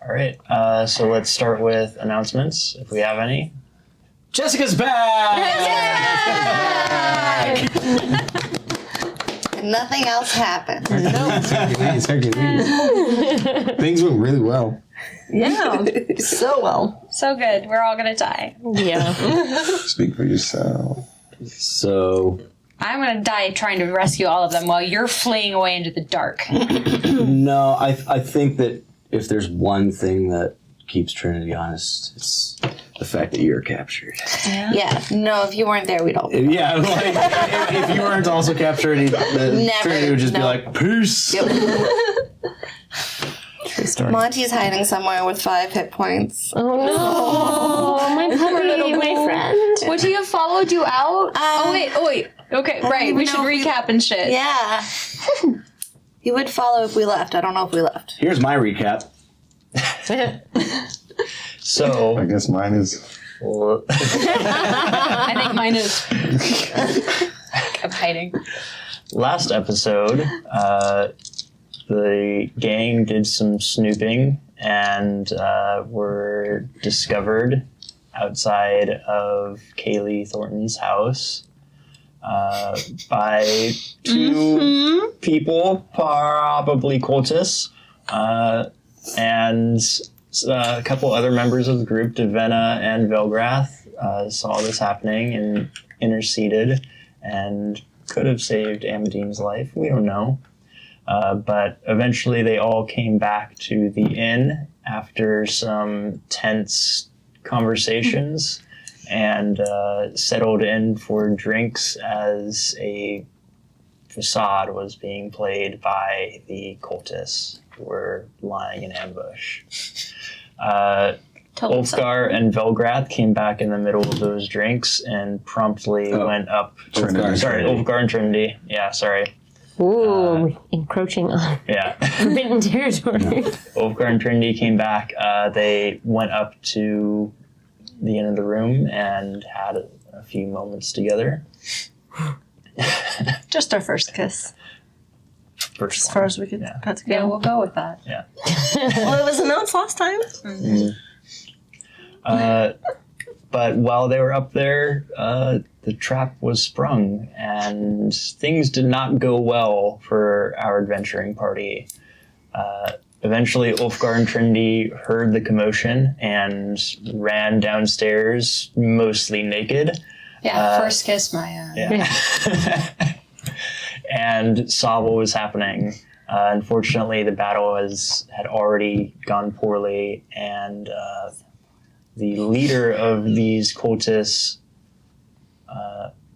All right. So let's start with announcements, if we have any. Jessica's back! And nothing else happened. Hercules. Things went really well. Yeah, so well. So good. We're all gonna die. Yeah. Speak for yourself. So, I'm gonna die trying to rescue all of them while you're fleeing away into the dark. no, I think that if there's one thing that keeps Trinity honest, it's the fact that you're captured. Yeah. No, if you weren't there, we'd all be. Yeah, like, if you weren't also captured, Trinity would just be like, peace! Yep. True story. Monty's hiding somewhere with 5 hit points. Oh no, my puppy, my friend. Would he have followed you out? Oh wait. Okay, right. We should recap and shit. Yeah. He would follow if we left. I don't know if we left. Here's my recap. So I guess mine is. I think mine is. I'm hiding. Last episode, the gang did some snooping and were discovered outside of Kaylee Thornton's house by 2 people, probably cultists, and a couple other members of the group, Divenna and Velgrath, saw this happening and interceded and could have saved Amadine's life. We don't know. But eventually they all came back to the inn after some tense conversations and settled in for drinks as a facade was being played by the cultists who were lying in ambush. Ulfgar and Velgrath came back in the middle of those drinks and promptly went up. Ulfgar and Trinity. Yeah, sorry. Ooh, encroaching on forbidden territory. Ulfgar and Trinity came back. They went up to the end of the room and had a few moments together. Just our first kiss. First As far as we could cut together. Yeah, we'll go with that. Yeah. Well, it was announced last time. But while they were up there, the trap was sprung, and things did not go well for our adventuring party. Eventually, Ulfgar and Trinity heard the commotion and ran downstairs, mostly naked. Yeah, first kiss, Maya. Yeah. And saw what was happening. Unfortunately, the battle had already gone poorly, and the leader of these cultists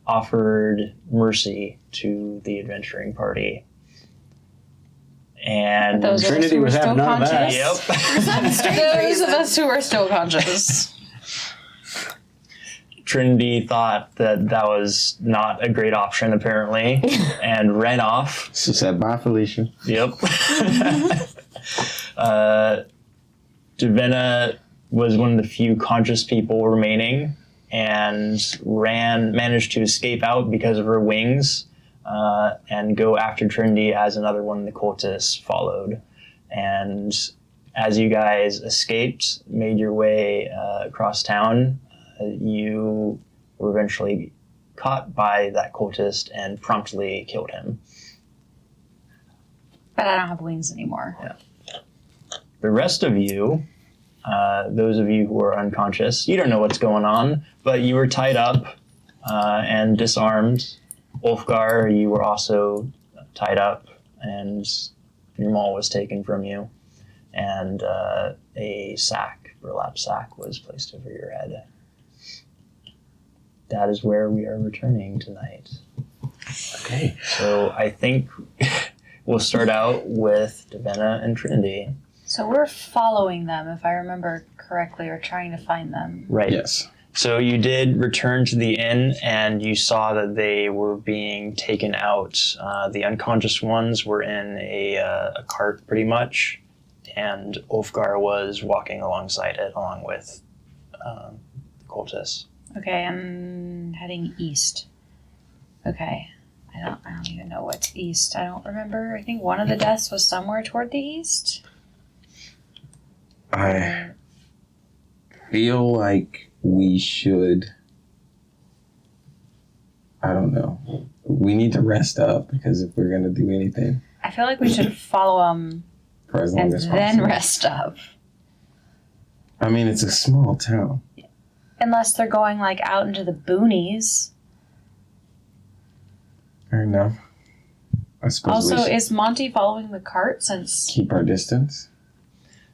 offered mercy to the adventuring party. And those Trinity was having none of that. Yep. Those of us who are still conscious. Trinity thought that was not a great option, apparently, and ran off. She said, bye, Felicia. Yep. Divenna was one of the few conscious people remaining and managed to escape out because of her wings and go after Trinity as another one of the cultists followed. And as you guys escaped, made your way across town, you were eventually caught by that cultist and promptly killed him. But I don't have wings anymore. Yeah. The rest of you, those of you who are unconscious, you don't know what's going on, but you were tied up and disarmed. Ulfgar, you were also tied up, and your maul was taken from you, and a burlap sack was placed over your head. That is where we are returning tonight. Okay. So I think we'll start out with Divenna and Trinity. So we're following them, if I remember correctly, or trying to find them. Right. Yes. So you did return to the inn, and you saw that they were being taken out. The unconscious ones were in a cart, pretty much, and Ulfgar was walking alongside it, along with the cultists. Okay, I'm heading east. Okay. I don't even know what's east. I don't remember. I think one of the deaths was somewhere toward the east. I feel like we should. I don't know. We need to rest up because if we're gonna do anything, I feel like we should follow him for as long and as then possible. rest up. I mean, it's a small town. Unless they're going like out into the boonies. Fair enough. I suppose Also, we should is Monty following the cart since... keep our distance.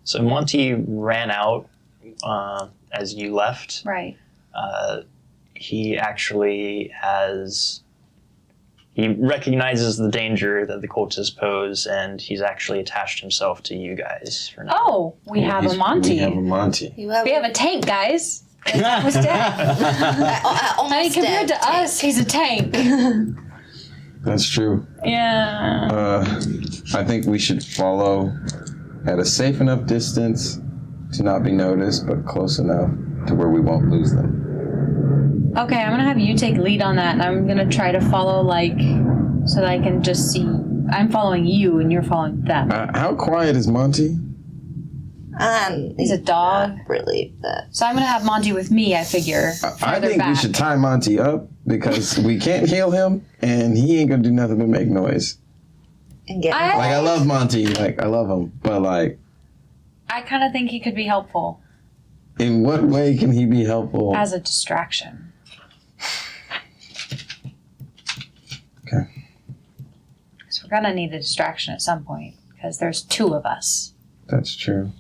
So Monty ran out as you left. Right. He actually he recognizes the danger that the cultists pose, and he's actually attached himself to you guys for now. Oh, we have a Monty. We have a Monty. You have We have a tank, guys. Almost dead. almost I mean, compared dead to us, he's a tank. That's true. Yeah. I think we should follow at a safe enough distance to not be noticed, but close enough to where we won't lose them. Okay, I'm gonna have you take lead on that, and I'm gonna try to follow, like, so that I can just see. I'm following you, and you're following them. How quiet is Monty? He's a dog. Not really that. So I'm gonna have Monty with me, I figure. I farther think we back. should tie Monty up because we can't heal him, and he ain't gonna do nothing but make noise. And get I- Like, I love Monty, like, I love him, but, like, I kind of think he could be helpful in what way can he be helpful? as a distraction. Okay. So we're gonna need a distraction at some point, because there's two of us. That's true.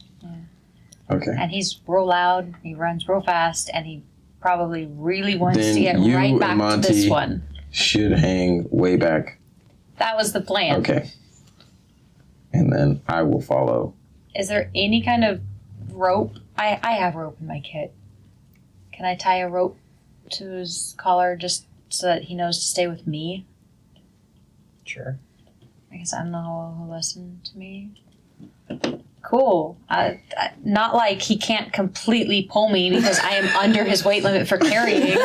Okay. And he's real loud, he runs real fast, and he probably really wants Then to get you right and back to Monty- this one. Should hang way back. That was the plan. Okay. And then I will follow. Is there any kind of rope? I have rope in my kit. Can I tie a rope to his collar just so that he knows to stay with me? Sure. I guess I don't know who'll listen to me. Cool. Not like he can't completely pull me because I am under his weight limit for carrying,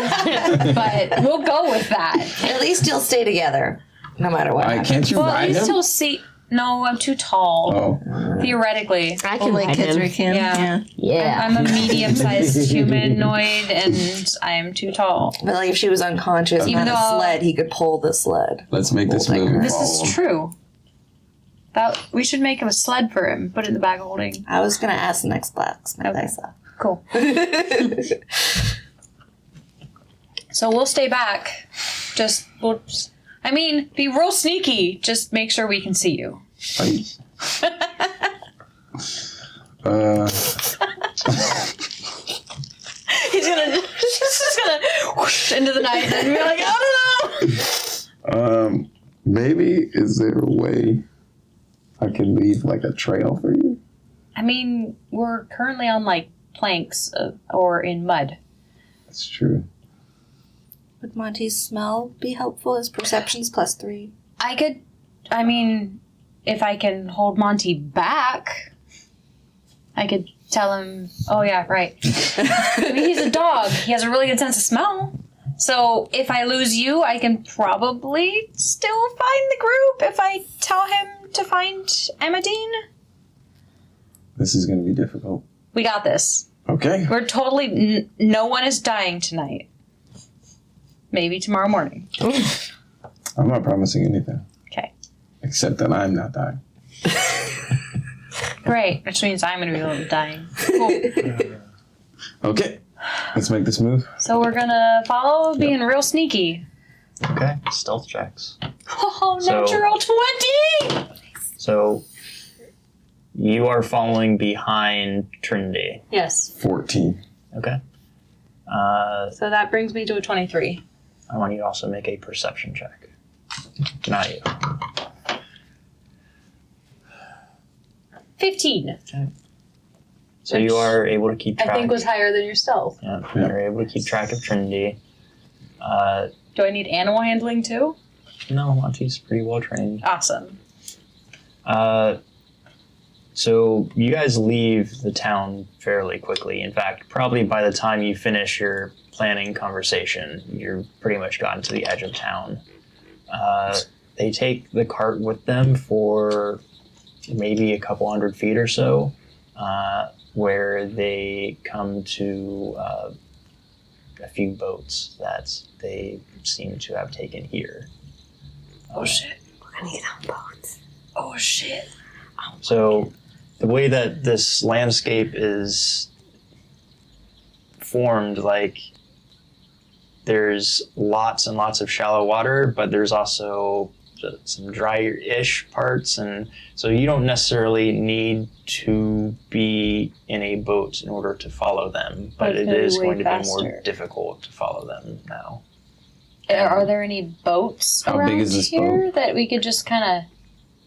but we'll go with that. At least you'll stay together, no matter what. happens. Can't you Well, at ride least him? he'll see. No, I'm too tall. Oh. Theoretically. I can ride him. Kithri can. Yeah. Yeah. I'm a medium-sized humanoid, and I'm too tall. But like if she was unconscious and Even had a though- sled, he could pull the sled. Let's make this Like move and This follow is him. true. We should make him a sled for him. Put it in the bag of holding. I was gonna ask the next blacksmith Okay. I saw. Cool. So we'll stay back. Be real sneaky. Just make sure we can see you. He's just gonna whoosh into the night and be like, I don't know. Maybe is there a way I can leave like a trail for you? I mean, we're currently on like planks or in mud. That's true. Would Monty's smell be helpful? His perception's +3. If I can hold Monty back, I could tell him, oh yeah, right. He's a dog. He has a really good sense of smell. So if I lose you, I can probably still find the group if I tell him to find Amadine. This is going to be difficult. We got this. Okay. We're totally, no one is dying tonight. Maybe tomorrow morning. I'm not promising anything. Okay. Except that I'm not dying. Great. Which means I'm going to be the one dying. Cool. Okay. Let's make this move. So we're going to follow being real sneaky. Okay. Stealth checks. Oh, So- natural 20! So you are following behind Trinity. Yes. 14. Okay. So that brings me to a 23. I want you to also make a perception check. Not you. 15. So you are able to keep track. I think was higher than your stealth. Yeah, you're able to keep track of Trinity. Do I need animal handling too? No, Monty's pretty well trained. Awesome. So you guys leave the town fairly quickly. In fact, probably by the time you finish your planning conversation, you're pretty much gotten to the edge of town. They take the cart with them for maybe a couple hundred feet or so. where they come to a few boats that they seem to have taken here. Oh shit. We're gonna get on boats. Oh shit. So the way that this landscape is formed, like there's lots and lots of shallow water, but there's also some dry-ish parts, and so you don't necessarily need to be in a boat in order to follow them, but it is going to be more difficult to follow them now. Are there any boats How around big is this here boat? that we could just kind of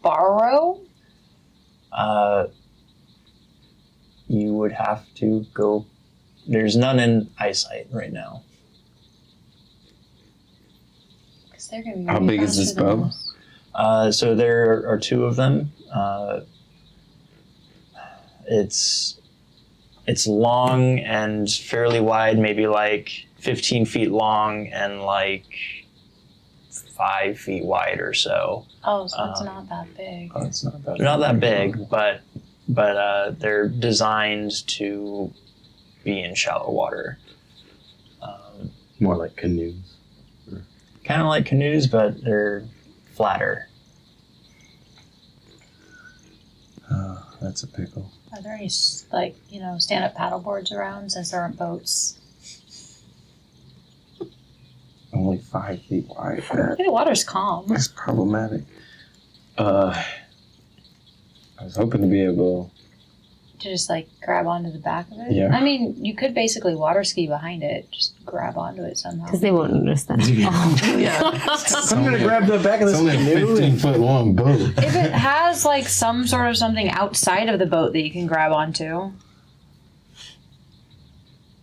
borrow? You would have to go. There's none in eyesight right now. Because they're going to be How really big is this faster than boat? us. So there are two of them. It's long and fairly wide, maybe like 15 feet long and like 5 feet wide or so. Oh, so it's not that big. Oh, it's not that. They're not that big, but they're designed to be in shallow water. More like canoes. Kind of like canoes, but they're flatter. Oh, that's a pickle. Are there any, like, stand-up paddle boards around since there aren't boats? Only 5 feet wide. Maybe the water's calm. That's problematic. I was hoping to be able. To just, like, grab onto the back of it? Yeah. I mean, you could basically water ski behind it. Just grab onto it somehow. Because they won't notice that. I'm gonna grab the back of It's this only a canoe. 15-foot long boat. If it has, like, some sort of something outside of the boat that you can grab onto.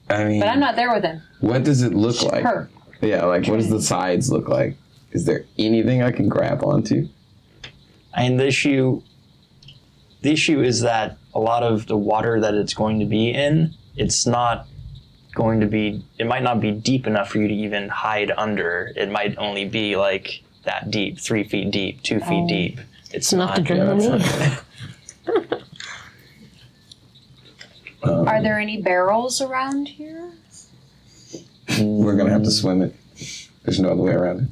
I mean, But I'm not there with him. what does it look like? Her. Yeah, like what does the sides look like? Is there anything I can grab onto? And the issue is that a lot of the water that it's going to be in, it might not be deep enough for you to even hide under. It might only be like that deep, 3 feet deep, 2 feet deep. It's Enough to drink me. Are there any barrels around here? We're gonna have to swim it. There's no other way around it.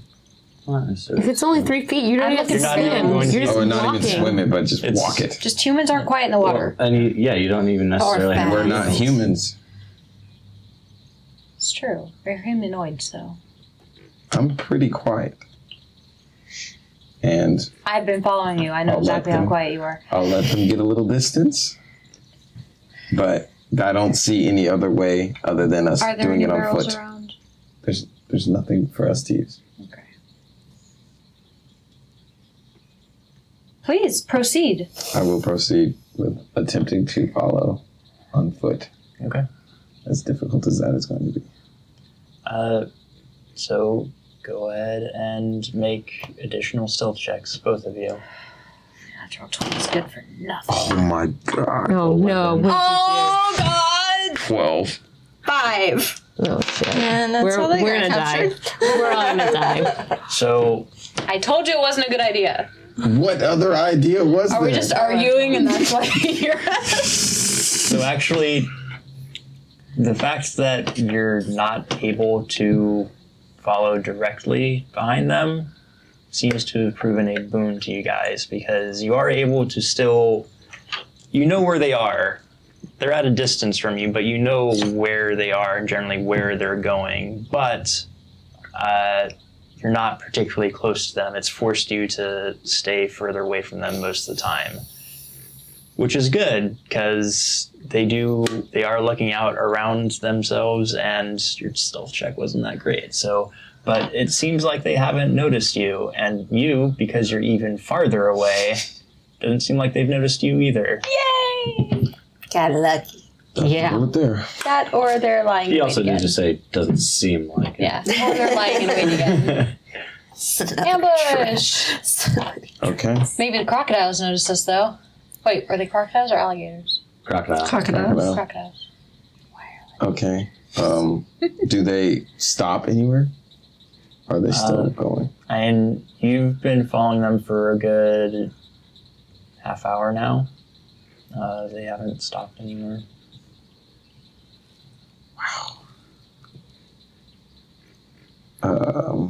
Not necessarily. If it's only 3 feet, you don't I'm even have to looking You're not even swim. going to- You're just Oh, we're not walking. even swim it, but just It's- walk it. Just humans aren't quiet in the water. And you don't even necessarily have We're not humans. It's true. They're humanoids, though. I'm pretty quiet. And I've been following you. I know I'll let exactly how them- quiet you are. I'll let them get a little distance. But I don't see any other way other than us Are there doing any it on barrels foot. around? There's nothing for us to use. Okay. Please proceed. I will proceed with attempting to follow on foot. Okay. As difficult as that is going to be. So go ahead and make additional stealth checks, both of you. Natural 20 is good for nothing. Oh my god. Oh, no. What Oh God! 12. 5. did you do? Oh, shit. And that's all I We're got gonna die. captured. We're all gonna die. So I told you it wasn't a good idea. What other idea was Are there? we just arguing and that's why you're So actually, the fact that you're not able to follow directly behind them seems to have proven a boon to you guys, because you are able to still, you know where they are. They're at a distance from you, but you know where they are and generally where they're going. But you're not particularly close to them. It's forced you to stay further away from them most of the time, which is good because they are looking out around themselves, and your stealth check wasn't that great. So, but it seems like they haven't noticed you, and you, because you're even farther away, doesn't seem like they've noticed you either. Yay! Got lucky. Yeah. Right there. That or they're lying He in also wait did again. just say, doesn't seem like it. Yeah, or they're lying in wait again. Ambush! Okay. Maybe the crocodiles noticed us though. Wait, are they crocodiles or alligators? Crocodile. Crocodile. Crocodiles. Okay. Do they stop anywhere? Are they still going? And you've been following them for a good half hour now. They haven't stopped anywhere. I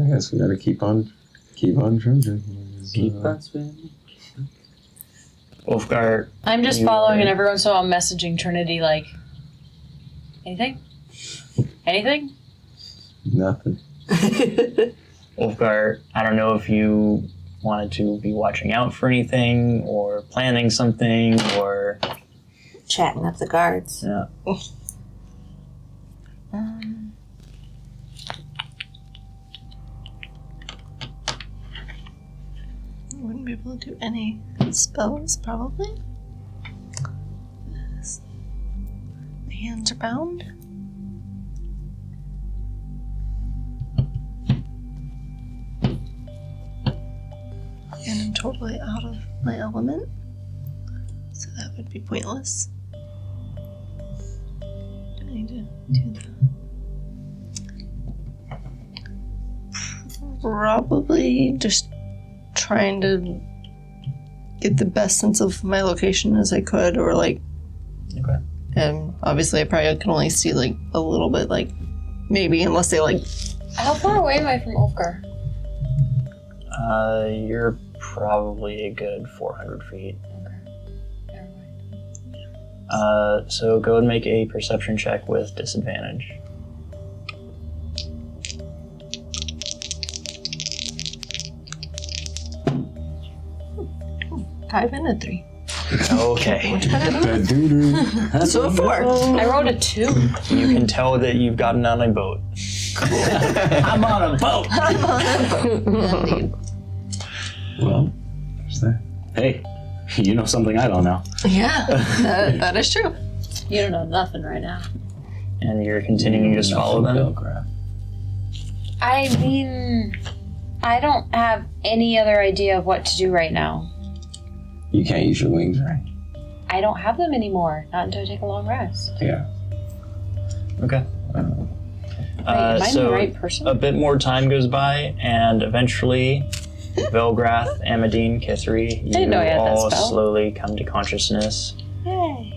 guess we gotta keep on drinking. Keep on spinning. Ulfgar, I'm just You following, are- and every once in a while I'm messaging Trinity like, anything? Anything? Nothing. Ulfgar, I don't know if you wanted to be watching out for anything or planning something or Chatting up the guards. yeah. Wouldn't be able to do any spells, probably. My hands are bound. And I'm totally out of my element. So that would be pointless. Do I need to do that? Probably just trying to get the best sense of my location as I could, or like, Okay. and obviously I probably can only see like a little bit, like maybe unless they like. How far away am I from Ulfgar? You're probably a good 400 feet. Never mind. So go and make a perception check with disadvantage. 5 and a 3. Okay. So a 4. I rolled a 2. You can tell that you've gotten on a boat. I'm on a boat. Indeed. Well, there's that. Hey, you know something I don't know. Yeah, that is true. You don't know nothing right now. And you're continuing to just follow them? Velgrath. I mean, I don't have any other idea of what to do right now. You can't use your wings, right? I don't have them anymore. Not until I take a long rest. Yeah. Okay. Wait, am I So the right person? a bit more time goes by, and eventually Velgrath, Amadine, Kithri, you Didn't know I had that all spell. slowly come to consciousness. Yay.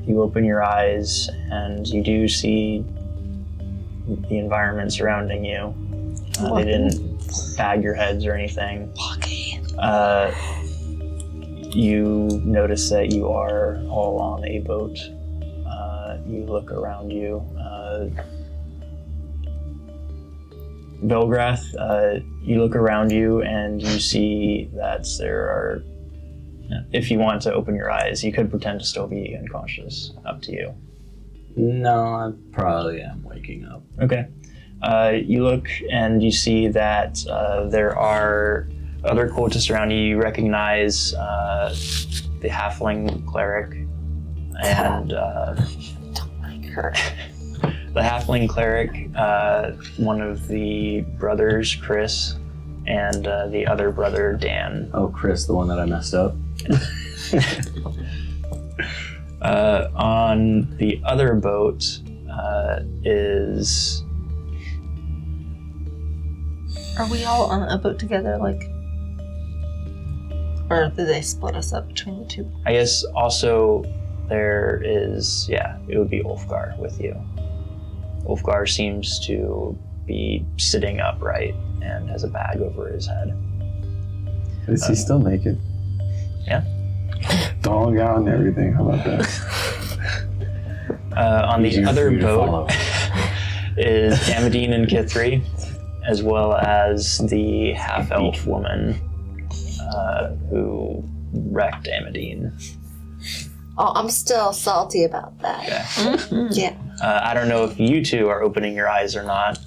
You open your eyes, and you do see the environment surrounding you. They didn't bag your heads or anything. You notice that you are all on a boat. You look around you. Velgrath, you look around you and you see that there are, if you want to open your eyes, you could pretend to still be unconscious. Up to you. No, I probably am waking up. Okay. You look and you see that there are other cultists around you. You recognize the halfling cleric and Don't like her. the halfling cleric, one of the brothers, Chris, and the other brother, Dan. Oh, Chris, the one that I messed up. On the other boat is... Are we all on a boat together, like? Or did they split us up between the two? I guess also there is, it would be Ulfgar with you. Ulfgar seems to be sitting upright and has a bag over his head. Is he still naked? Yeah. Dog out and everything. How about that? On the Easier for other you to boat follow. is Amadine and Kithri, as well as the half-elf woman who wrecked Amadine. Oh, I'm still salty about that. Okay. Yeah. I don't know if you two are opening your eyes or not.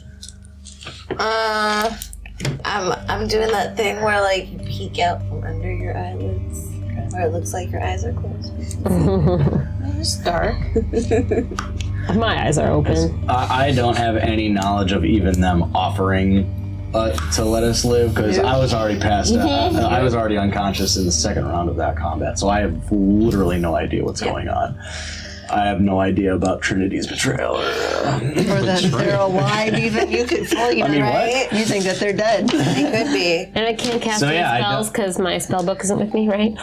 I'm doing that thing where like you peek out from under your eyelids, where it looks like your eyes are closed. It's dark. My eyes are open. I don't have any knowledge of even them offering to let us live because I was already passed out. I was already unconscious in the second round of that combat, so I have literally no idea what's going on. I have no idea about Trinity's betrayal. Or that they're alive, even. You could fool you, I mean, right? You think that they're dead. They could be. And I can't cast So, any yeah, I spells because my spell book isn't with me, right?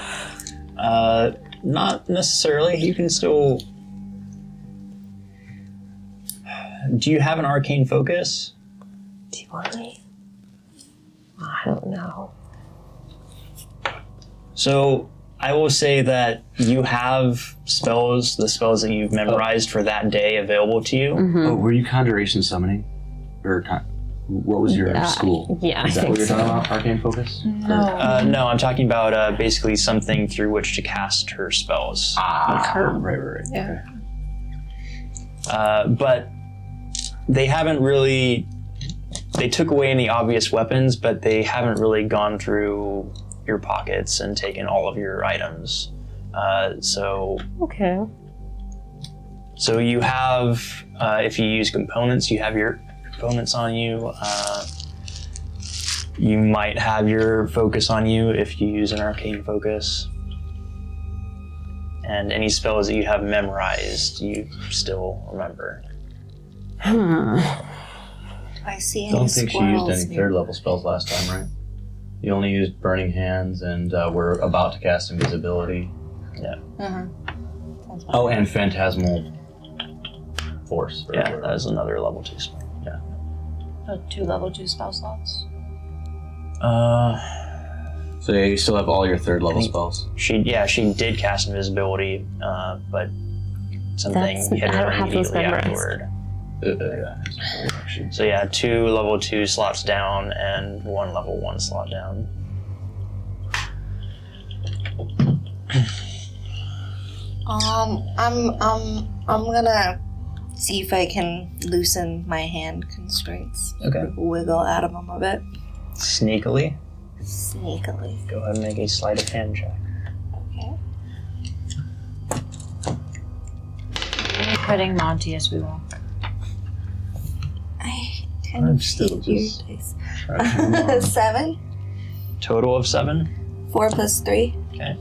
Not necessarily. You can still Do you have an arcane focus? Do I? I don't know. So I will say that you have spells, the spells that you've memorized for that day available to you. Oh, were you conjuration summoning? Or what was your school? Yeah, Is I that what think you're so. talking about? Arcane focus? No, I'm talking about basically something through which to cast her spells. Right. Yeah. But they haven't really... They took away any obvious weapons, but they haven't really gone through your pockets and taken all of your items. Okay. So you have, if you use components, you have your components on you. You might have your focus on you if you use an arcane focus. And any spells that you have memorized, you still remember. I see any Don't think she used squirrels any near- third level spells last time, right? You only used Burning Hands, and we're about to cast Invisibility. Yeah. Oh, and Phantasmal Force. or Yeah, whatever. that is another level 2 spell. 2 level 2 spell slots. So yeah, you still have all your third level spells. She did cast invisibility, but something That's- hit I her don't have those immediately memorized. afterward. Yeah. So yeah, 2 level 2 slots down and 1 level 1 slot down. I'm gonna see if I can loosen my hand constraints. Okay. Wiggle out of them a bit. Sneakily, Sneakily. go ahead and make a sleight of hand check. Okay. Putting Monty as we walk. I kind I'm of still hate your just dice. scratching my arm. 7. Total of 7. 4 plus 3. Okay.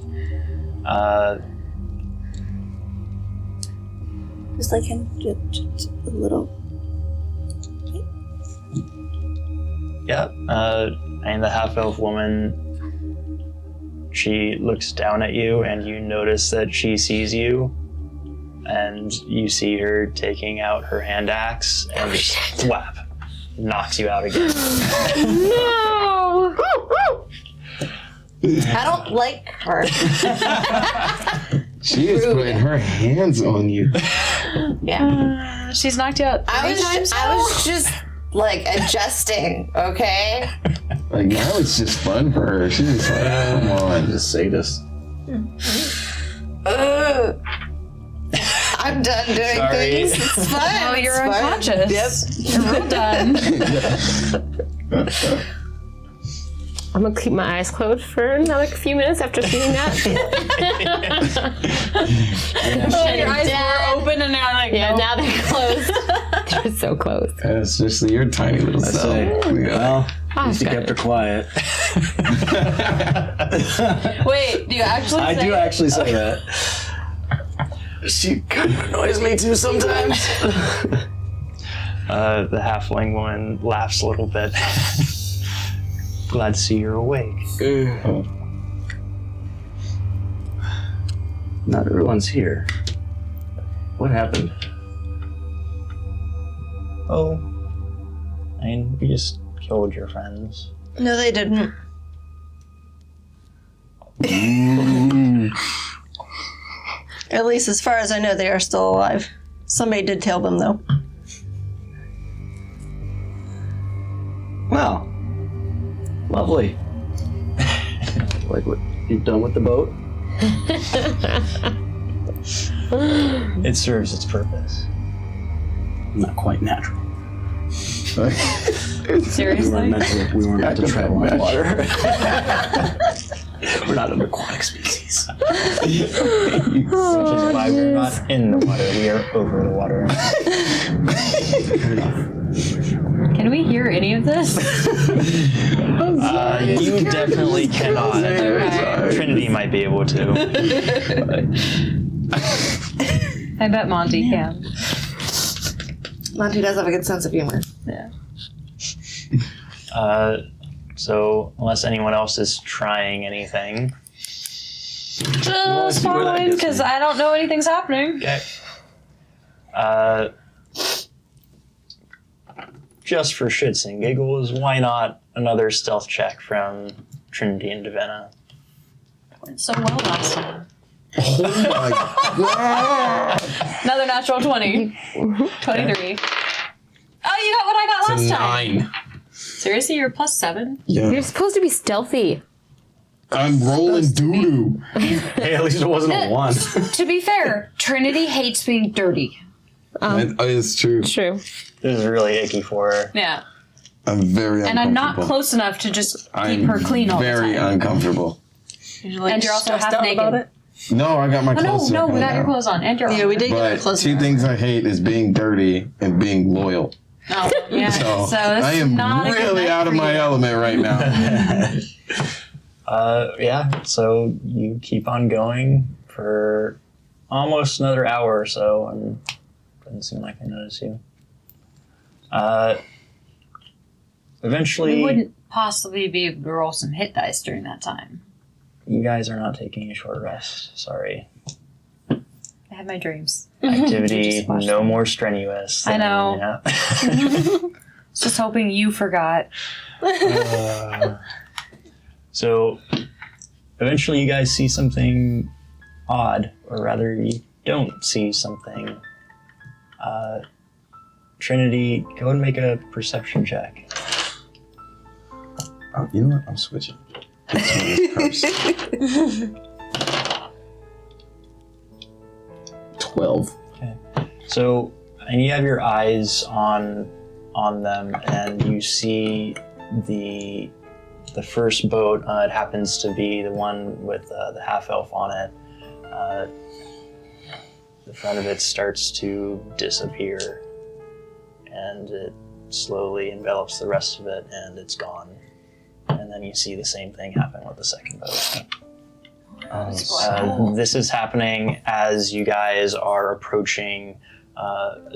Just like him. Just a little. Yeah. And the half-elf woman, she looks down at you, and you notice that she sees you, and you see her taking out her hand axe and just whap, knocks you out again. No! I don't like her. She is putting her hands on you. Yeah. She's knocked you out. I was just like adjusting, okay? Like, now it's just fun for her. She's just like, come on. Just sadist. I'm done doing Sorry. things. It's fine. Oh, you're It's fine. unconscious. You're real done. I'm gonna keep my eyes closed for another few minutes after seeing that. Your eyes were open and now like, Yeah, nope. now they're closed. They're so close. And it's just your tiny little I self. say, well, at least you got kept her quiet. Wait, do you actually I say do actually say that. She kind of annoys me too sometimes. The halfling woman laughs a little bit. Glad to see you're awake. Not everyone's here. What happened? Oh, I mean, we just killed your friends. No, they didn't. At least as far as I know, they are still alive. Somebody did tail them, though. Wow. Lovely. Like what you've done with the boat? It serves its purpose. Not quite natural. seriously? We weren't meant to travel on match. water. We're not an aquatic species. Which is why we're not in the water, we are over the water. Can we hear any of this? You definitely cannot. Okay. Trinity might be able to. I bet Monty can. Monty does have a good sense of humor. Yeah. So, unless anyone else is trying anything. Just see where that following, gets because me. I don't know anything's happening. Okay. just for shits and giggles, why not another stealth check from Trinity and Divenna? Went so well last time. Oh my god! Another natural 20. 23. Oh, you got what I got last time. 9. Seriously, you're +7? Yeah. You're supposed to be stealthy. I'm rolling doo-doo. Hey, at least it wasn't a 1. To be fair, Trinity hates being dirty. It's true. True. This is really icky for her. Yeah. I'm very uncomfortable. And I'm not close enough to just keep her clean all the time. very uncomfortable. And you're also half naked. about it? No, I got my clothes No, on we got now. your clothes on. And your Yeah, we did get our But clothes 2 on. things I hate is being dirty and being loyal. Oh, yeah. So, this I am is not a good really night out of for my you. element right now. Yeah, so you keep on going for almost another hour or so, and doesn't seem like they notice you. Eventually, We wouldn't possibly be able to roll some hit dice during that time. you guys are not taking a short rest. Sorry. I have my dreams. Activity Just watch no them. more strenuous. I know. Yeah. Just hoping you forgot. So eventually you guys see something odd, or rather you don't see something. Trinity, go and make a perception check. Oh, you know what? I'm switching. This one is cursed. 12. So, and you have your eyes on them, and you see the first boat. It happens to be the one with the half elf on it. The front of it starts to disappear, and it slowly envelops the rest of it, and it's gone. And then you see the same thing happen with the second boat. This is happening as you guys are approaching a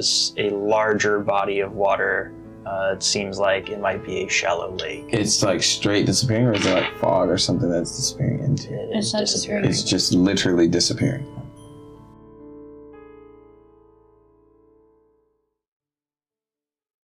larger body of water. It seems like it might be a shallow lake. It's like straight disappearing, or is it like fog or something that's disappearing into? It is It's not disappearing. It's just literally disappearing.